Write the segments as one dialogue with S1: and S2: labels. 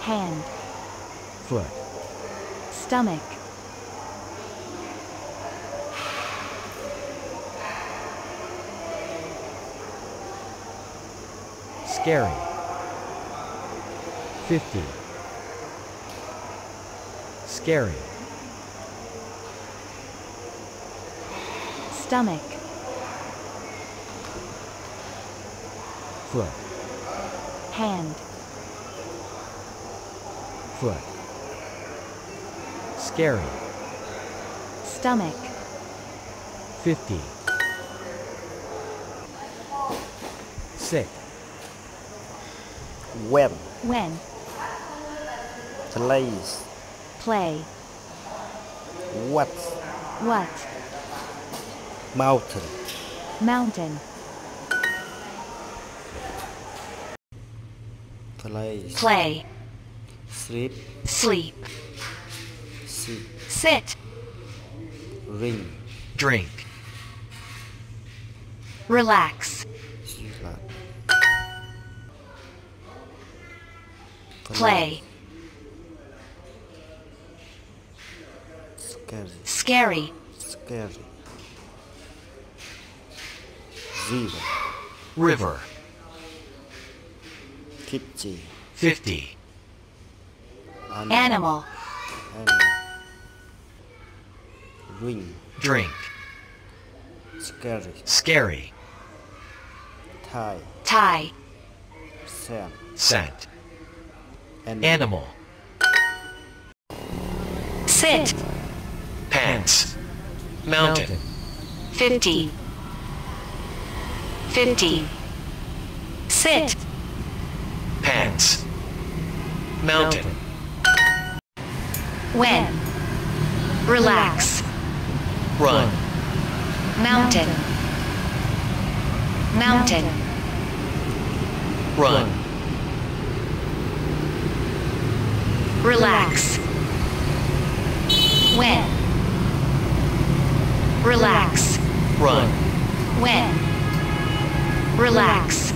S1: hand,
S2: foot,
S1: stomach,
S2: scary, 50, scary,
S1: stomach,
S2: foot,
S1: hand,
S2: foot, scary,
S1: stomach,
S2: 50, sick,
S3: when,
S1: when,
S3: place,
S1: play,
S3: what,
S1: what,
S3: mountain,
S1: mountain,
S3: place,
S1: play,
S3: sleep,
S1: sleep,
S3: sit,
S1: sit,
S3: ring,
S2: drink,
S1: relax,
S3: relax,
S1: play,
S3: scary,
S1: scary,
S3: scary, river,
S2: river,
S3: kitchen,
S2: 50,
S1: animal,
S3: animal, ring,
S2: drink,
S3: scary,
S2: scary,
S3: tie,
S1: tie,
S3: sand,
S2: scent,
S3: animal,
S2: animal,
S1: sit,
S2: pants, mountain,
S1: 50, 50, sit,
S2: pants, mountain,
S1: when, relax,
S2: run,
S1: mountain, mountain,
S2: run,
S1: relax, when, relax,
S2: run,
S1: when, relax,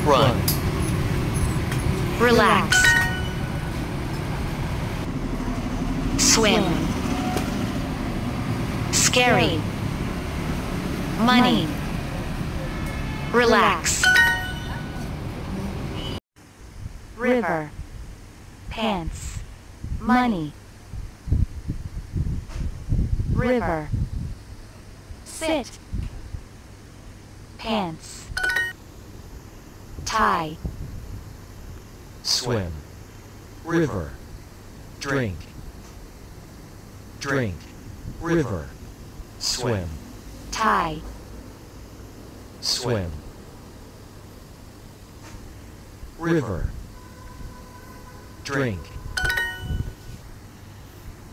S2: run,
S1: relax, swim, scary, money, relax, river, pants, money, river, sit, pants, tie,
S2: swim, river, drink, drink, river, swim,
S1: tie,
S2: swim, river, drink,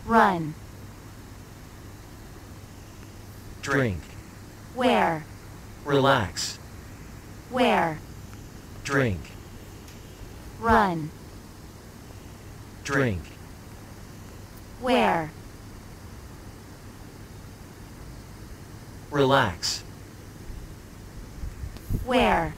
S1: run,
S2: drink,
S1: where,
S2: relax,
S1: where,
S2: drink,
S1: run,
S2: drink,
S1: where,
S2: relax,
S1: where,